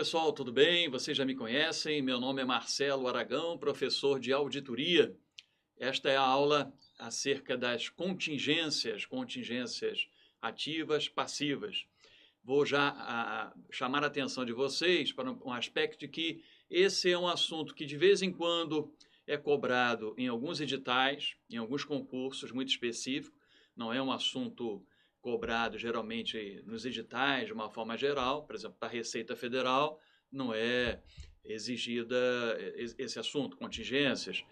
pessoal, tudo bem? Vocês já me conhecem, meu nome é Marcelo Aragão, professor de auditoria. Esta é a aula acerca das contingências ativas, passivas. Vou já chamar a atenção de vocês para um aspecto de que esse é um assunto que de vez em quando é cobrado em alguns editais, em alguns concursos muito específicos, não é um assunto cobrado geralmente nos editais de uma forma geral, por exemplo, para a Receita Federal, não é exigida esse assunto, contingências.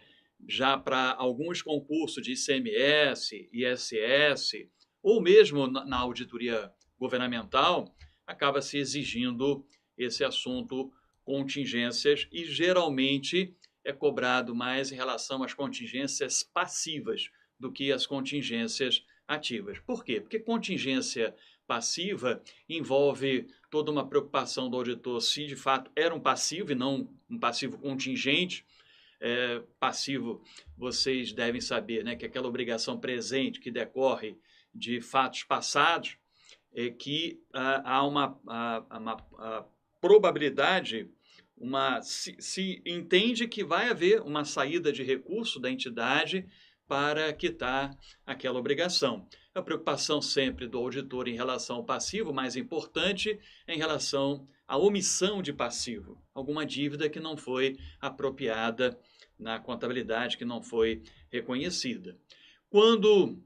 Já para alguns concursos de ICMS, ISS, ou mesmo na auditoria governamental, acaba se exigindo esse assunto, contingências, e geralmente é cobrado mais em relação às contingências passivas do que as contingências ativas. Por quê? Porque contingência passiva envolve toda uma preocupação do auditor se de fato era um passivo e não um passivo contingente. Passivo, vocês devem saber, né, que é aquela obrigação presente que decorre de fatos passados, que há uma probabilidade, se entende que vai haver uma saída de recurso da entidade para quitar aquela obrigação. A preocupação sempre do auditor em relação ao passivo, mais importante, é em relação à omissão de passivo, alguma dívida que não foi apropriada na contabilidade, que não foi reconhecida. Quando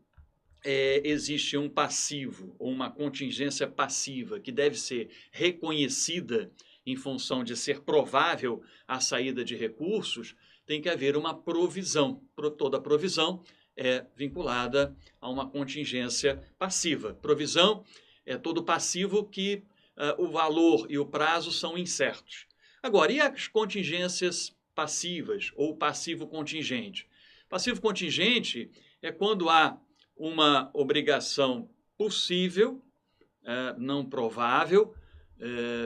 existe um passivo ou uma contingência passiva que deve ser reconhecida em função de ser provável a saída de recursos, tem que haver uma provisão. Toda provisão é vinculada a uma contingência passiva. Provisão é todo passivo que o valor e o prazo são incertos. Agora, e as contingências passivas ou passivo contingente? Passivo contingente é quando há uma obrigação possível, não provável,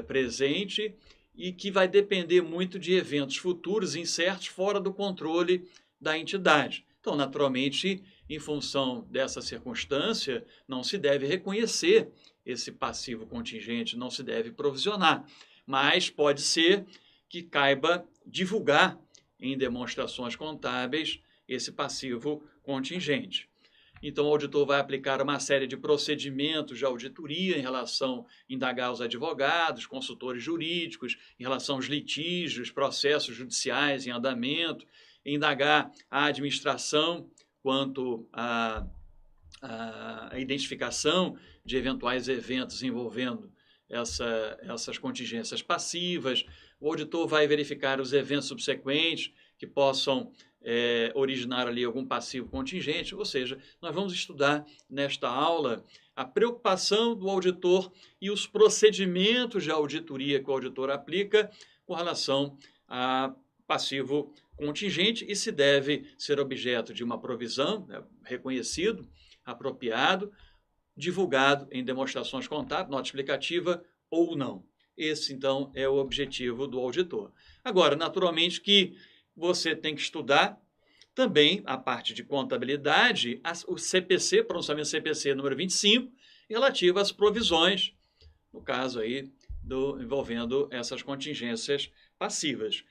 presente, e que vai depender muito de eventos futuros incertos fora do controle da entidade. Então, naturalmente, em função dessa circunstância, não se deve reconhecer esse passivo contingente, não se deve provisionar, mas pode ser que caiba divulgar em demonstrações contábeis esse passivo contingente. Então, o auditor vai aplicar uma série de procedimentos de auditoria em relação a indagar os advogados, consultores jurídicos, em relação aos litígios, processos judiciais em andamento, indagar a administração quanto à identificação de eventuais eventos envolvendo essas contingências passivas. O auditor vai verificar os eventos subsequentes que possam originar ali algum passivo contingente, ou seja, nós vamos estudar nesta aula a preocupação do auditor e os procedimentos de auditoria que o auditor aplica com relação a passivo contingente e se deve ser objeto de uma provisão, reconhecido, apropriado, divulgado em demonstrações contábeis, nota explicativa ou não. Esse, então, é o objetivo do auditor. Agora, naturalmente que você tem que estudar também a parte de contabilidade, o CPC, pronunciamento CPC número 25, relativo às provisões, no caso aí envolvendo essas contingências passivas.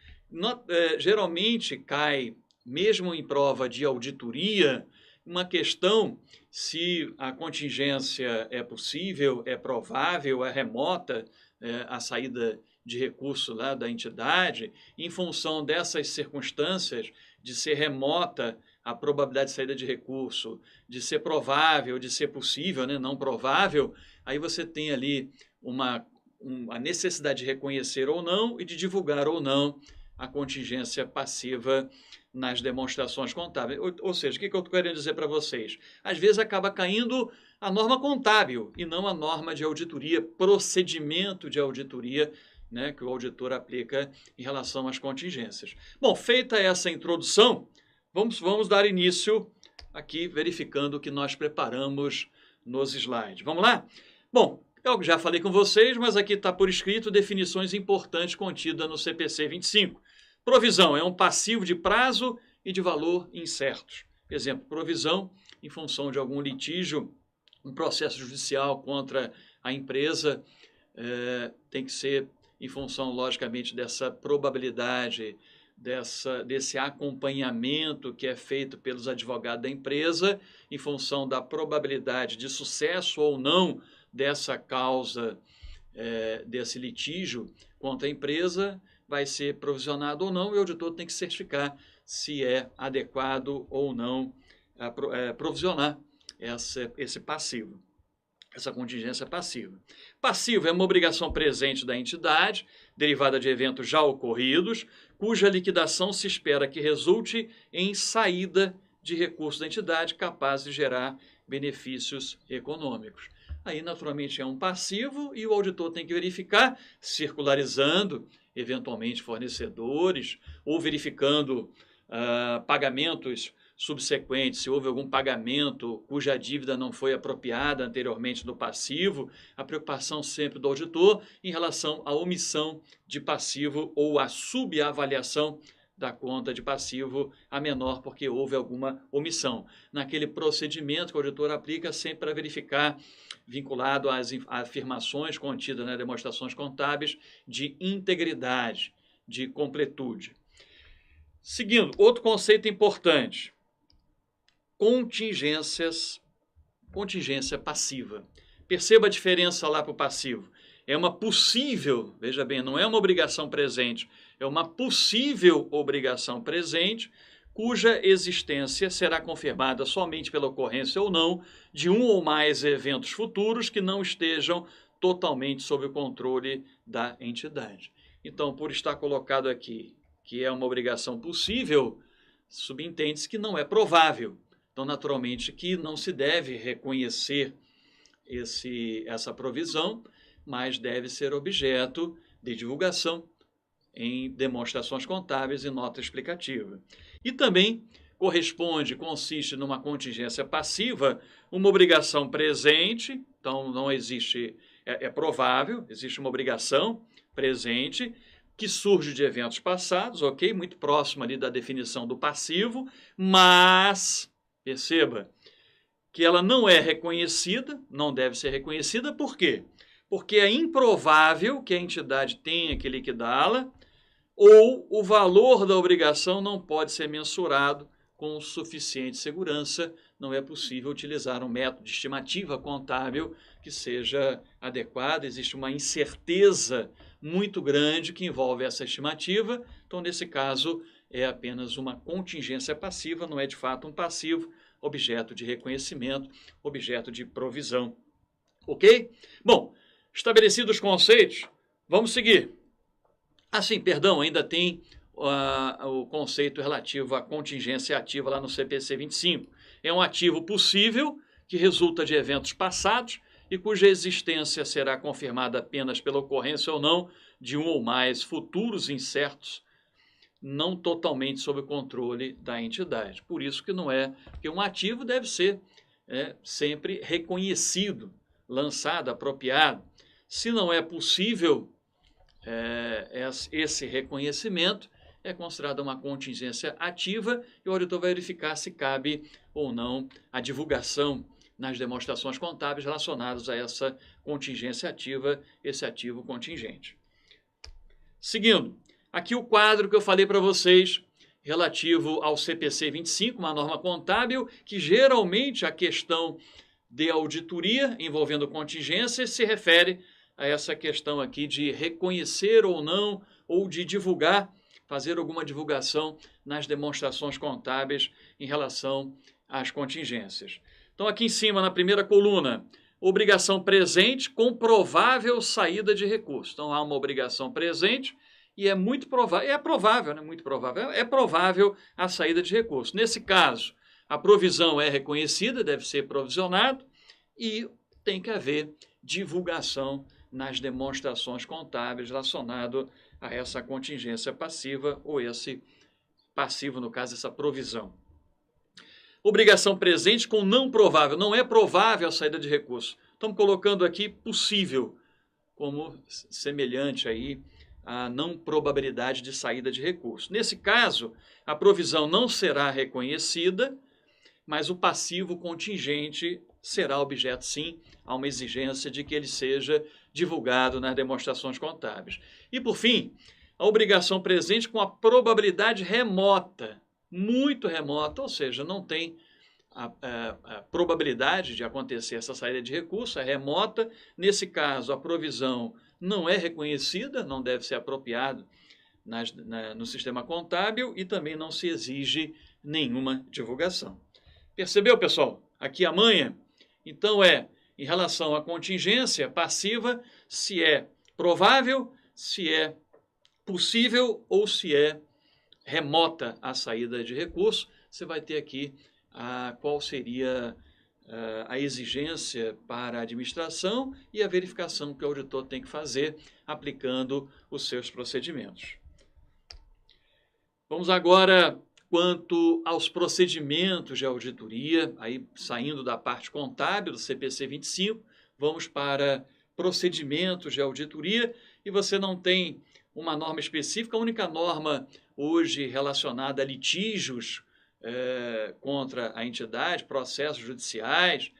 Geralmente cai, mesmo em prova de auditoria, uma questão se a contingência é possível, é provável, é remota, a saída de recurso lá da entidade, em função dessas circunstâncias de ser remota a probabilidade de saída de recurso, de ser provável, de ser possível, né, não provável, aí você tem ali a necessidade de reconhecer ou não e de divulgar ou não a contingência passiva nas demonstrações contábeis. Ou seja, o que eu estou querendo dizer para vocês? Às vezes acaba caindo a norma contábil e não a norma de auditoria, procedimento de auditoria, né, que o auditor aplica em relação às contingências. Bom, feita essa introdução, vamos dar início aqui verificando o que nós preparamos nos slides. Vamos lá? Bom, eu já falei com vocês, mas aqui está por escrito definições importantes contidas no CPC 25. Provisão é um passivo de prazo e de valor incertos. Exemplo, provisão em função de algum litígio, um processo judicial contra a empresa, tem que ser em função, logicamente, dessa probabilidade, desse acompanhamento que é feito pelos advogados da empresa, em função da probabilidade de sucesso ou não dessa causa, desse litígio contra a empresa, vai ser provisionado ou não, e o auditor tem que certificar se é adequado ou não provisionar esse passivo, essa contingência passiva. Passivo é uma obrigação presente da entidade, derivada de eventos já ocorridos, cuja liquidação se espera que resulte em saída de recursos da entidade capaz de gerar benefícios econômicos. Aí, naturalmente, é um passivo e o auditor tem que verificar, circularizando, eventualmente, fornecedores ou verificando pagamentos subsequentes, se houve algum pagamento cuja dívida não foi apropriada anteriormente no passivo, a preocupação sempre do auditor em relação à omissão de passivo ou à subavaliação da conta de passivo a menor porque houve alguma omissão. Naquele procedimento que o auditor aplica sempre para verificar, vinculado às afirmações contidas nas demonstrações contábeis, de integridade, de completude. Seguindo, outro conceito importante, contingência passiva. Perceba a diferença lá para o passivo. É uma possível, veja bem, não é uma obrigação presente, é uma possível obrigação presente, cuja existência será confirmada somente pela ocorrência ou não de um ou mais eventos futuros que não estejam totalmente sob o controle da entidade. Então, por estar colocado aqui que é uma obrigação possível, subentende-se que não é provável. Então, naturalmente, que não se deve reconhecer essa provisão, mas deve ser objeto de divulgação em demonstrações contábeis e nota explicativa. E também consiste numa contingência passiva, uma obrigação presente, então não existe, é provável, existe uma obrigação presente, que surge de eventos passados, ok? Muito próximo ali da definição do passivo, mas, perceba, que ela não é reconhecida, não deve ser reconhecida, por quê? Porque é improvável que a entidade tenha que liquidá-la, ou o valor da obrigação não pode ser mensurado com suficiente segurança, não é possível utilizar um método de estimativa contábil que seja adequado, existe uma incerteza muito grande que envolve essa estimativa, então nesse caso é apenas uma contingência passiva, não é de fato um passivo, objeto de reconhecimento, objeto de provisão. Ok? Bom, estabelecidos os conceitos, vamos seguir. Ainda tem o conceito relativo à contingência ativa lá no CPC 25. É um ativo possível que resulta de eventos passados e cuja existência será confirmada apenas pela ocorrência ou não de um ou mais futuros incertos, não totalmente sob o controle da entidade. Por isso que não é, porque um ativo deve ser sempre reconhecido, lançado, apropriado. Se não é possível esse reconhecimento, é considerada uma contingência ativa e o auditor vai verificar se cabe ou não a divulgação nas demonstrações contábeis relacionadas a essa contingência ativa, esse ativo contingente. Seguindo, aqui o quadro que eu falei para vocês relativo ao CPC 25, uma norma contábil que geralmente a questão de auditoria envolvendo contingência se refere a essa questão aqui de reconhecer ou não, ou de divulgar, fazer alguma divulgação nas demonstrações contábeis em relação às contingências. Então, aqui em cima, na primeira coluna, obrigação presente com provável saída de recurso. Então, há uma obrigação presente e é muito provável, é provável a saída de recurso. Nesse caso, a provisão é reconhecida, deve ser provisionado e tem que haver divulgação nas demonstrações contábeis relacionado a essa contingência passiva ou esse passivo, no caso, essa provisão. Obrigação presente com não provável. Não é provável a saída de recurso. Estamos colocando aqui possível, como semelhante aí à não probabilidade de saída de recurso. Nesse caso, a provisão não será reconhecida, mas o passivo contingente será objeto, sim, a uma exigência de que ele seja divulgado nas demonstrações contábeis. E, por fim, a obrigação presente com a probabilidade remota, muito remota, ou seja, não tem a probabilidade de acontecer essa saída de recurso, é remota. Nesse caso, a provisão não é reconhecida, não deve ser apropriado no sistema contábil e também não se exige nenhuma divulgação. Percebeu, pessoal? Aqui a manha. Então, em relação à contingência passiva, se é provável, se é possível ou se é remota a saída de recurso. Você vai ter aqui qual seria a exigência para a administração e a verificação que o auditor tem que fazer aplicando os seus procedimentos. Vamos agora quanto aos procedimentos de auditoria, aí saindo da parte contábil do CPC 25, vamos para procedimentos de auditoria, e você não tem uma norma específica, a única norma hoje relacionada a litígios contra a entidade, processos judiciais,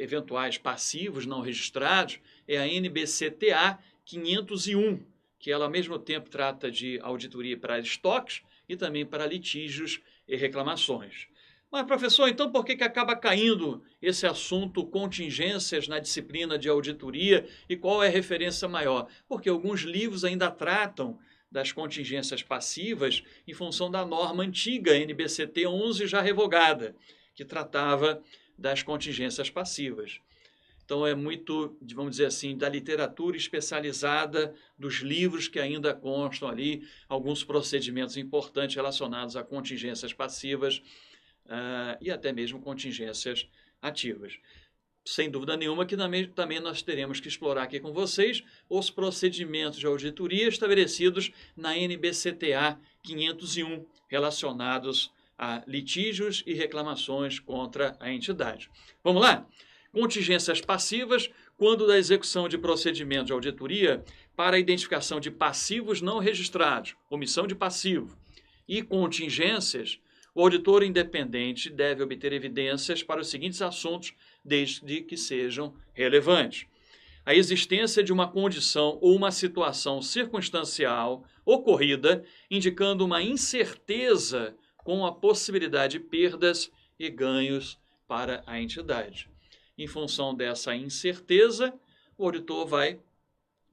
eventuais passivos não registrados, é a NBCTA 501, que ela ao mesmo tempo trata de auditoria para estoques e também para litígios e reclamações. Mas, professor, então por que acaba caindo esse assunto contingências na disciplina de auditoria e qual é a referência maior? Porque alguns livros ainda tratam das contingências passivas em função da norma antiga, NBCT 11, já revogada, que tratava das contingências passivas. Então, é muito, vamos dizer assim, da literatura especializada, dos livros que ainda constam ali, alguns procedimentos importantes relacionados a contingências passivas e até mesmo contingências ativas. Sem dúvida nenhuma que também nós teremos que explorar aqui com vocês os procedimentos de auditoria estabelecidos na NBCTA 501, relacionados a litígios e reclamações contra a entidade. Vamos lá? Contingências passivas, quando da execução de procedimento de auditoria para a identificação de passivos não registrados, omissão de passivo, e contingências, o auditor independente deve obter evidências para os seguintes assuntos, desde que sejam relevantes: a existência de uma condição ou uma situação circunstancial ocorrida, indicando uma incerteza com a possibilidade de perdas e ganhos para a entidade. Em função dessa incerteza, o auditor vai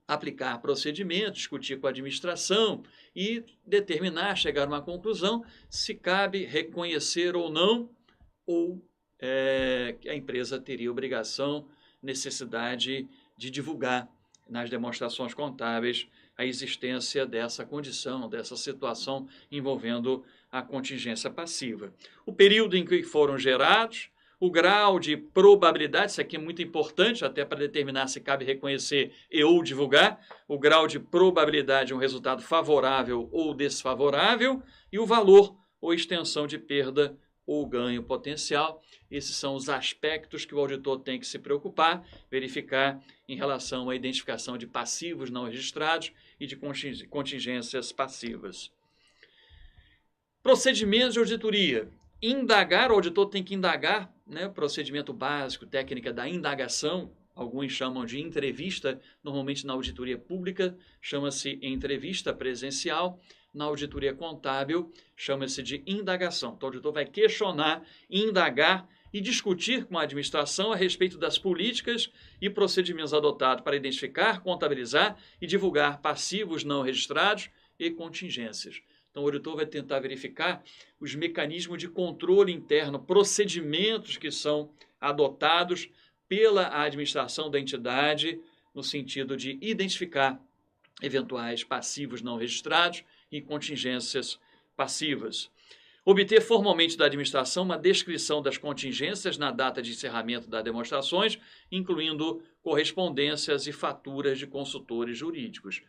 aplicar procedimentos, discutir com a administração e determinar, chegar a uma conclusão, se cabe reconhecer ou não, ou que a empresa teria obrigação, necessidade de divulgar nas demonstrações contábeis a existência dessa condição, dessa situação envolvendo a contingência passiva. O período em que foram gerados, o grau de probabilidade, isso aqui é muito importante até para determinar se cabe reconhecer e ou divulgar, o grau de probabilidade de um resultado favorável ou desfavorável e o valor ou extensão de perda ou ganho potencial. Esses são os aspectos que o auditor tem que se preocupar, verificar em relação à identificação de passivos não registrados e de contingências passivas. Procedimentos de auditoria. Indagar, o auditor tem que indagar, procedimento básico, técnica da indagação, alguns chamam de entrevista, normalmente na auditoria pública chama-se entrevista presencial, na auditoria contábil chama-se de indagação. Então, o auditor vai questionar, indagar e discutir com a administração a respeito das políticas e procedimentos adotados para identificar, contabilizar e divulgar passivos não registrados e contingências. Então, o auditor vai tentar verificar os mecanismos de controle interno, procedimentos que são adotados pela administração da entidade, no sentido de identificar eventuais passivos não registrados e contingências passivas. Obter formalmente da administração uma descrição das contingências na data de encerramento das demonstrações, incluindo correspondências e faturas de consultores jurídicos.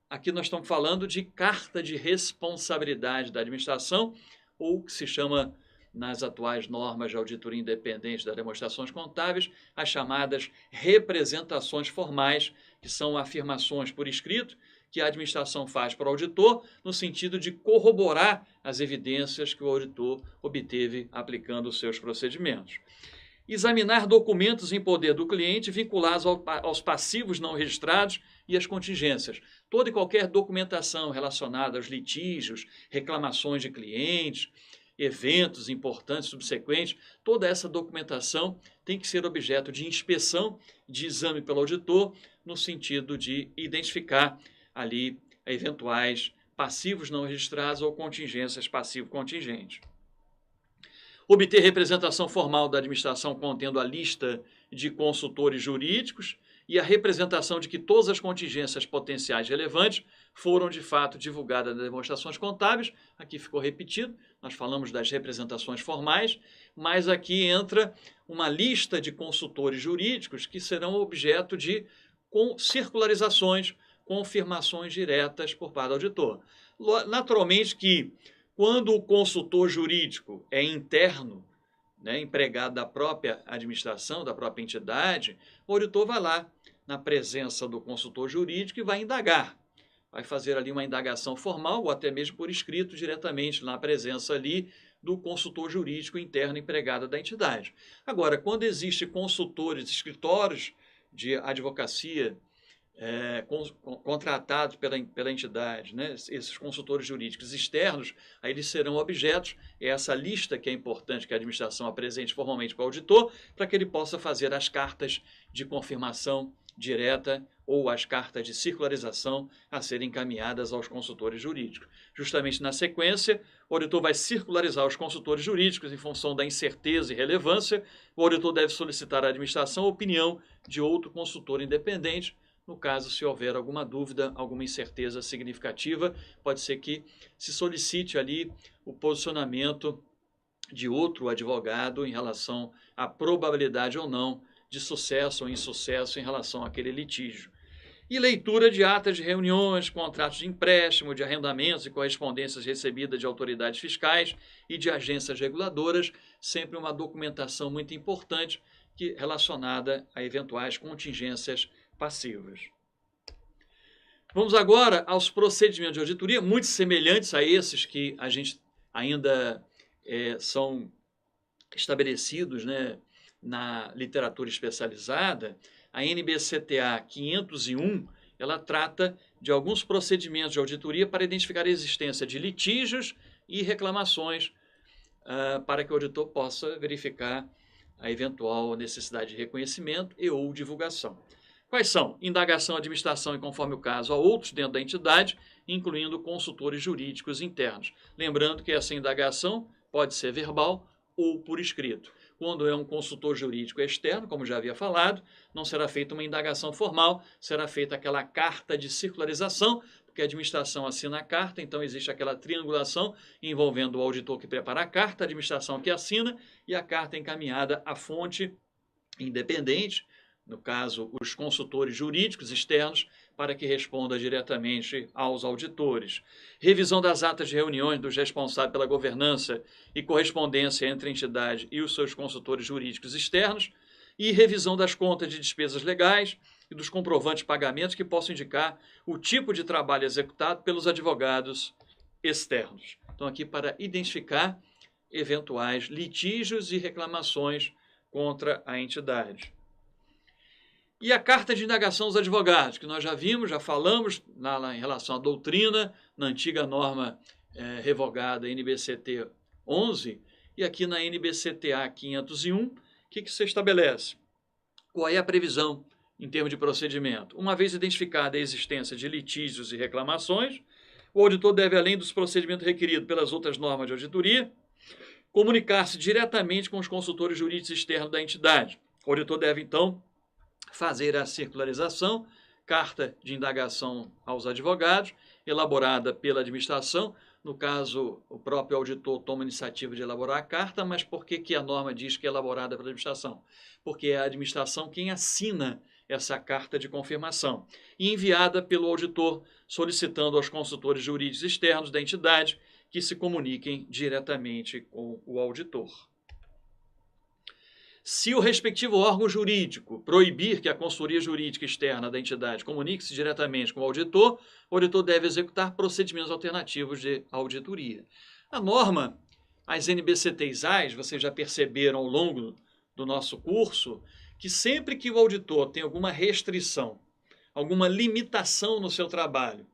Aqui nós estamos falando de carta de responsabilidade da administração, ou que se chama, nas atuais normas de auditoria independente das demonstrações contábeis, as chamadas representações formais, que são afirmações por escrito, que a administração faz para o auditor, no sentido de corroborar as evidências que o auditor obteve aplicando os seus procedimentos. Examinar documentos em poder do cliente vinculados aos passivos não registrados e às contingências. Toda e qualquer documentação relacionada aos litígios, reclamações de clientes, eventos importantes subsequentes, toda essa documentação tem que ser objeto de inspeção, de exame pelo auditor, no sentido de identificar ali eventuais passivos não registrados ou contingências passivo-contingentes. Obter representação formal da administração contendo a lista de consultores jurídicos e a representação de que todas as contingências potenciais relevantes foram, de fato, divulgadas nas demonstrações contábeis. Aqui ficou repetido, nós falamos das representações formais, mas aqui entra uma lista de consultores jurídicos que serão objeto de circularizações, confirmações diretas por parte do auditor. Naturalmente que, quando o consultor jurídico é interno, empregado da própria administração, da própria entidade, o auditor vai lá, na presença do consultor jurídico, e vai indagar. Vai fazer ali uma indagação formal, ou até mesmo por escrito, diretamente na presença ali do consultor jurídico interno empregado da entidade. Agora, quando existem consultores, escritórios de advocacia contratados pela entidade, esses consultores jurídicos externos, aí eles serão objetos, essa lista que é importante que a administração apresente formalmente para o auditor, para que ele possa fazer as cartas de confirmação direta ou as cartas de circularização a serem encaminhadas aos consultores jurídicos. Justamente na sequência, o auditor vai circularizar os consultores jurídicos em função da incerteza e relevância. O auditor deve solicitar à administração a opinião de outro consultor independente. No caso, se houver alguma dúvida, alguma incerteza significativa, pode ser que se solicite ali o posicionamento de outro advogado em relação à probabilidade ou não de sucesso ou insucesso em relação àquele litígio. E leitura de atas de reuniões, contratos de empréstimo, de arrendamentos e correspondências recebidas de autoridades fiscais e de agências reguladoras, sempre uma documentação muito importante relacionada a eventuais contingências passivas. Vamos agora aos procedimentos de auditoria, muito semelhantes a esses que a gente ainda são estabelecidos, na literatura especializada. A NBCTA 501, ela trata de alguns procedimentos de auditoria para identificar a existência de litígios e reclamações para que o auditor possa verificar a eventual necessidade de reconhecimento e ou divulgação. Quais são? Indagação, administração e, conforme o caso, a outros dentro da entidade, incluindo consultores jurídicos internos. Lembrando que essa indagação pode ser verbal ou por escrito. Quando é um consultor jurídico externo, como já havia falado, não será feita uma indagação formal, será feita aquela carta de circularização, porque a administração assina a carta, então existe aquela triangulação envolvendo o auditor que prepara a carta, a administração que assina e a carta encaminhada à fonte independente, no caso, os consultores jurídicos externos, para que responda diretamente aos auditores. Revisão das atas de reuniões dos responsáveis pela governança e correspondência entre a entidade e os seus consultores jurídicos externos. E revisão das contas de despesas legais e dos comprovantes de pagamentos que possam indicar o tipo de trabalho executado pelos advogados externos. Então, aqui para identificar eventuais litígios e reclamações contra a entidade. E a carta de indagação dos advogados, que nós já vimos, já falamos lá em relação à doutrina, na antiga norma revogada NBCT 11, e aqui na NBCTA 501, o que se estabelece? Qual é a previsão em termos de procedimento? Uma vez identificada a existência de litígios e reclamações, o auditor deve, além dos procedimentos requeridos pelas outras normas de auditoria, comunicar-se diretamente com os consultores jurídicos externos da entidade. O auditor deve, então, fazer a circularização, carta de indagação aos advogados, elaborada pela administração. No caso, o próprio auditor toma a iniciativa de elaborar a carta, mas por que a norma diz que é elaborada pela administração? Porque é a administração quem assina essa carta de confirmação e enviada pelo auditor, solicitando aos consultores jurídicos externos da entidade que se comuniquem diretamente com o auditor. Se o respectivo órgão jurídico proibir que a consultoria jurídica externa da entidade comunique-se diretamente com o auditor deve executar procedimentos alternativos de auditoria. A norma, as NBCTs-AIs, vocês já perceberam ao longo do nosso curso, que sempre que o auditor tem alguma restrição, alguma limitação no seu trabalho,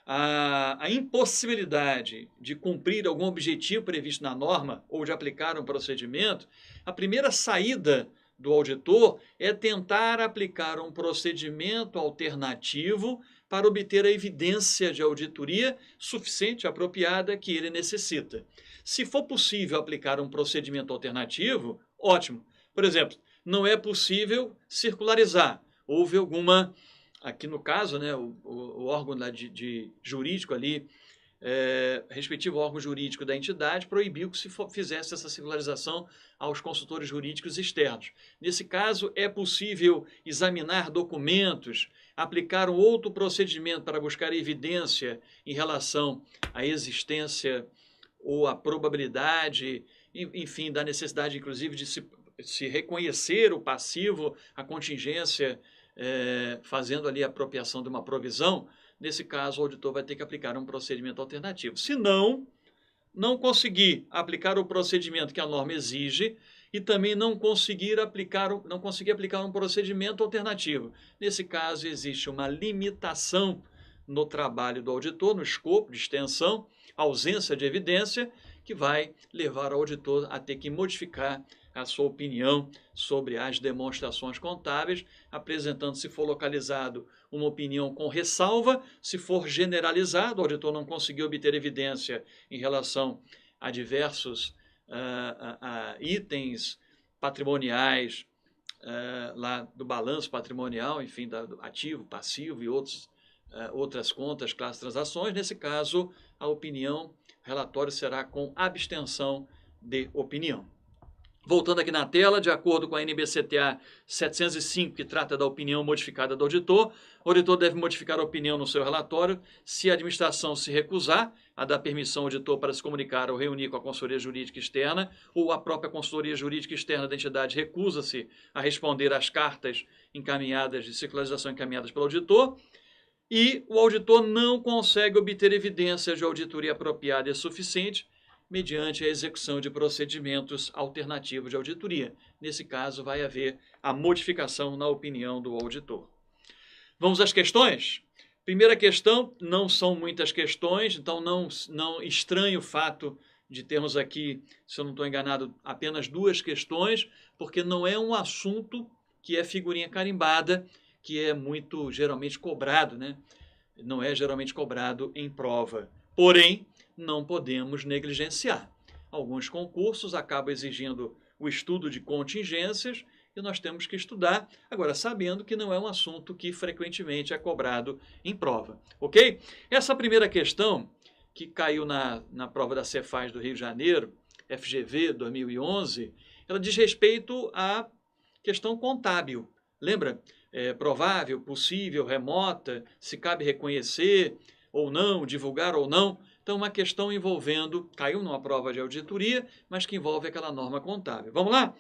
a impossibilidade de cumprir algum objetivo previsto na norma ou de aplicar um procedimento, a primeira saída do auditor é tentar aplicar um procedimento alternativo para obter a evidência de auditoria suficiente, apropriada, que ele necessita. Se for possível aplicar um procedimento alternativo, ótimo. Por exemplo, não é possível circularizar. Houve alguma... Aqui no caso, né, o órgão de jurídico ali, respectivo órgão jurídico da entidade, proibiu que se fizesse essa circularização aos consultores jurídicos externos. Nesse caso, é possível examinar documentos, aplicar um outro procedimento para buscar evidência em relação à existência ou à probabilidade, enfim, da necessidade, inclusive, de se reconhecer o passivo, a contingência, fazendo ali a apropriação de uma provisão. Nesse caso, o auditor vai ter que aplicar um procedimento alternativo. Se não conseguir aplicar o procedimento que a norma exige e também não conseguir aplicar um procedimento alternativo. Nesse caso, existe uma limitação no trabalho do auditor, no escopo de extensão, ausência de evidência, que vai levar o auditor a ter que modificar a sua opinião sobre as demonstrações contábeis, apresentando, se for localizado, uma opinião com ressalva. Se for generalizado, o auditor não conseguiu obter evidência em relação a diversos itens patrimoniais lá do balanço patrimonial, enfim, do ativo, passivo e outras contas, classes, transações. Nesse caso, a opinião, relatório será com abstenção de opinião. Voltando aqui na tela, de acordo com a NBCTA 705, que trata da opinião modificada do auditor, o auditor deve modificar a opinião no seu relatório se a administração se recusar a dar permissão ao auditor para se comunicar ou reunir com a consultoria jurídica externa, ou a própria consultoria jurídica externa da entidade recusa-se a responder às cartas encaminhadas de circularização encaminhadas pelo auditor, e o auditor não consegue obter evidência de auditoria apropriada e suficiente mediante a execução de procedimentos alternativos de auditoria. Nesse caso, vai haver a modificação na opinião do auditor. Vamos às questões? Primeira questão, não são muitas questões, então não estranhe o fato de termos aqui, se eu não estou enganado, apenas 2 questões, porque não é um assunto que é figurinha carimbada, que é muito geralmente cobrado, né? Não é geralmente cobrado em prova. Porém, não podemos negligenciar. Alguns concursos acabam exigindo o estudo de contingências e nós temos que estudar, agora sabendo que não é um assunto que frequentemente é cobrado em prova, ok? Essa primeira questão, que caiu na prova da Cefaz do Rio de Janeiro, FGV 2011, ela diz respeito à questão contábil. Lembra? Provável, possível, remota, se cabe reconhecer ou não, divulgar ou não. Então, uma questão envolvendo, caiu numa prova de auditoria, mas que envolve aquela norma contábil. Vamos lá?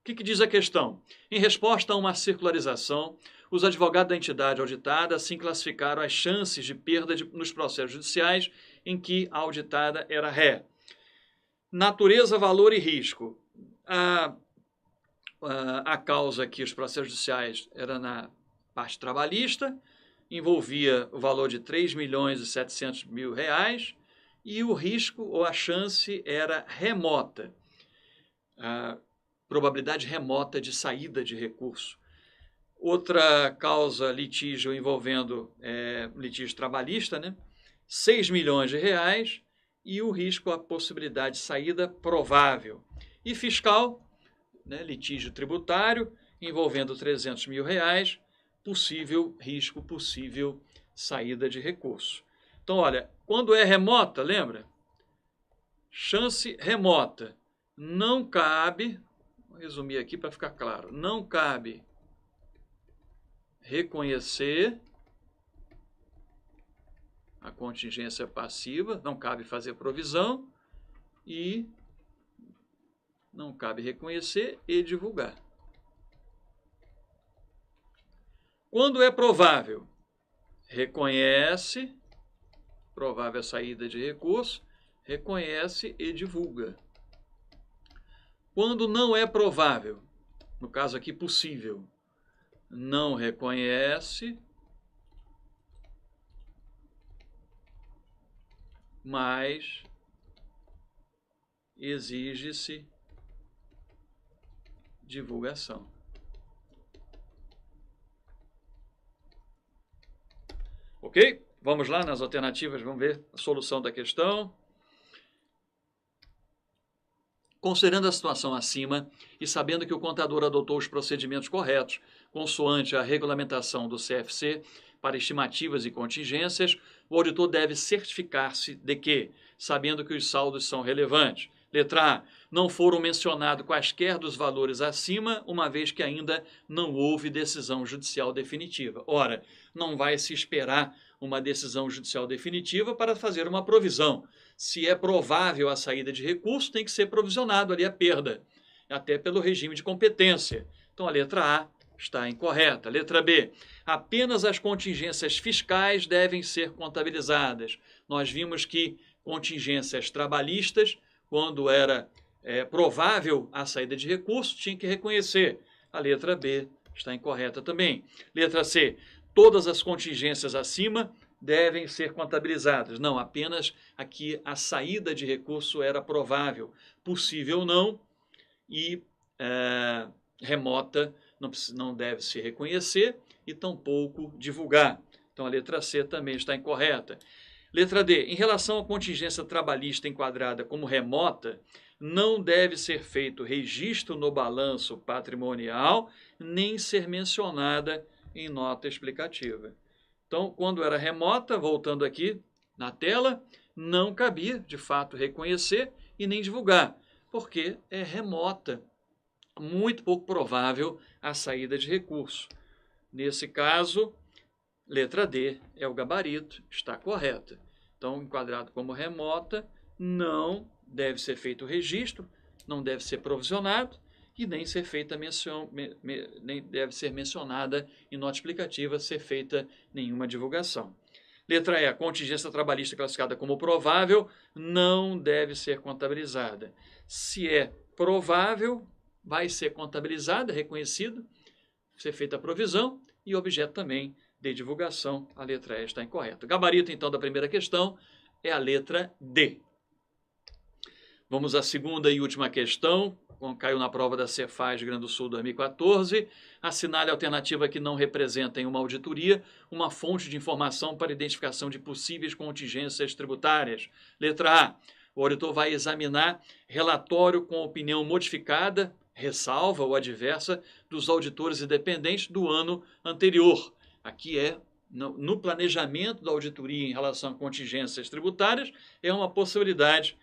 O que diz a questão? Em resposta a uma circularização, os advogados da entidade auditada assim classificaram as chances de perda nos processos judiciais em que a auditada era ré. Natureza, valor e risco. A causa aqui, os processos judiciais, era na parte trabalhista, envolvia o valor de R$3.700.000, e o risco ou a chance era remota, a probabilidade remota de saída de recurso. Outra causa, litígio envolvendo litígio trabalhista, né? R$6 milhões, e o risco, a possibilidade de saída provável. E fiscal, né? Litígio tributário envolvendo R$300 mil, possível risco, possível saída de recurso. Então, olha, quando é remota, lembra? Chance remota. Não cabe, vou resumir aqui para ficar claro, não cabe reconhecer a contingência passiva, não cabe fazer provisão e não cabe reconhecer e divulgar. Quando é provável, reconhece, provável a saída de recurso, reconhece e divulga. Quando não é provável, no caso aqui possível, não reconhece, mas exige-se divulgação. Ok? Vamos lá nas alternativas, vamos ver a solução da questão. Considerando a situação acima e sabendo que o contador adotou os procedimentos corretos, consoante a regulamentação do CFC, para estimativas e contingências, o auditor deve certificar-se de que, sabendo que os saldos são relevantes, letra A, não foram mencionados quaisquer dos valores acima, uma vez que ainda não houve decisão judicial definitiva. Ora, não vai se esperar uma decisão judicial definitiva para fazer uma provisão. Se é provável a saída de recurso, tem que ser provisionado ali a perda, até pelo regime de competência. Então, a letra A está incorreta. Letra B, apenas as contingências fiscais devem ser contabilizadas. Nós vimos que contingências trabalhistas, quando era provável a saída de recurso, tinha que reconhecer. A letra B está incorreta também. Letra C, todas as contingências acima devem ser contabilizadas. Não, apenas aqui a saída de recurso era provável, possível não, e remota não deve se reconhecer e tampouco divulgar. Então a letra C também está incorreta. Letra D, em relação à contingência trabalhista enquadrada como remota, não deve ser feito registro no balanço patrimonial, nem ser mencionada em nota explicativa. Então, quando era remota, voltando aqui na tela, não cabia, de fato, reconhecer e nem divulgar, porque é remota, muito pouco provável a saída de recurso. Nesse caso, letra D é o gabarito, está correta. Então, enquadrado como remota, não deve ser feito o registro, não deve ser provisionado e nem ser feita nem deve ser mencionada em nota explicativa, ser feita nenhuma divulgação. Letra E, a contingência trabalhista classificada como provável não deve ser contabilizada. Se é provável, vai ser contabilizada, reconhecido, ser feita a provisão e objeto também de divulgação. A letra E está incorreta. O gabarito, então, da primeira questão é a letra D. Vamos à segunda e última questão. Caiu na prova da Cefaz Rio Grande do Sul 2014. Assinale a alternativa que não representa em uma auditoria uma fonte de informação para identificação de possíveis contingências tributárias. Letra A. O auditor vai examinar relatório com opinião modificada, ressalva ou adversa, dos auditores independentes do ano anterior. Aqui no planejamento da auditoria em relação a contingências tributárias, é uma possibilidade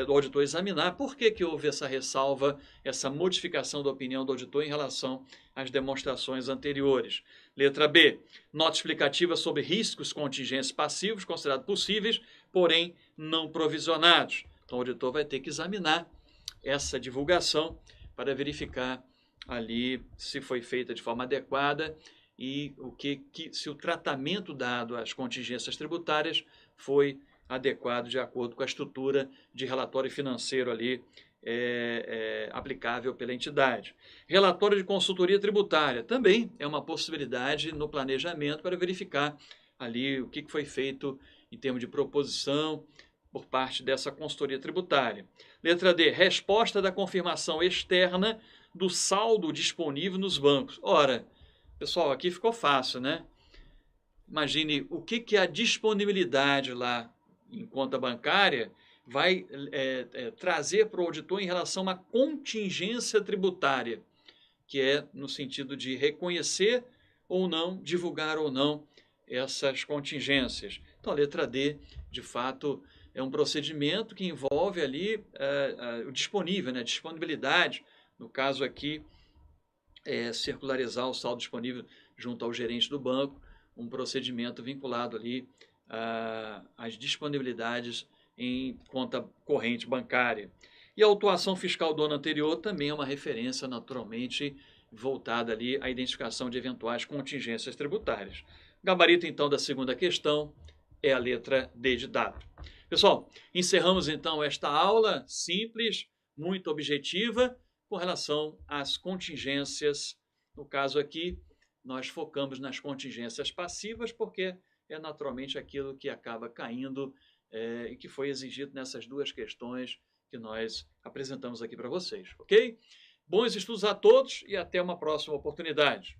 do auditor examinar por que houve essa ressalva, essa modificação da opinião do auditor em relação às demonstrações anteriores. Letra B, nota explicativa sobre riscos contingentes passivos considerados possíveis, porém não provisionados. Então, o auditor vai ter que examinar essa divulgação para verificar ali se foi feita de forma adequada e se o tratamento dado às contingências tributárias foi adequado de acordo com a estrutura de relatório financeiro ali aplicável pela entidade. Relatório de consultoria tributária também é uma possibilidade no planejamento para verificar ali o que foi feito em termos de proposição por parte dessa consultoria tributária. Letra D, resposta da confirmação externa do saldo disponível nos bancos. Ora, pessoal, aqui ficou fácil, né? Imagine o que a disponibilidade lá em conta bancária vai trazer para o auditor em relação a uma contingência tributária, que é no sentido de reconhecer ou não, divulgar ou não essas contingências. Então, a letra D, de fato, é um procedimento que envolve ali o disponível, né, disponibilidade, no caso aqui, circularizar o saldo disponível junto ao gerente do banco, um procedimento vinculado ali às disponibilidades em conta corrente bancária. E a autuação fiscal do ano anterior também é uma referência naturalmente voltada ali à identificação de eventuais contingências tributárias. O gabarito, então, da segunda questão é a letra D de dado. Pessoal, encerramos então esta aula simples, muito objetiva, com relação às contingências. No caso aqui, nós focamos nas contingências passivas, porque é naturalmente aquilo que acaba caindo e que foi exigido nessas duas questões que nós apresentamos aqui para vocês, ok? Bons estudos a todos e até uma próxima oportunidade.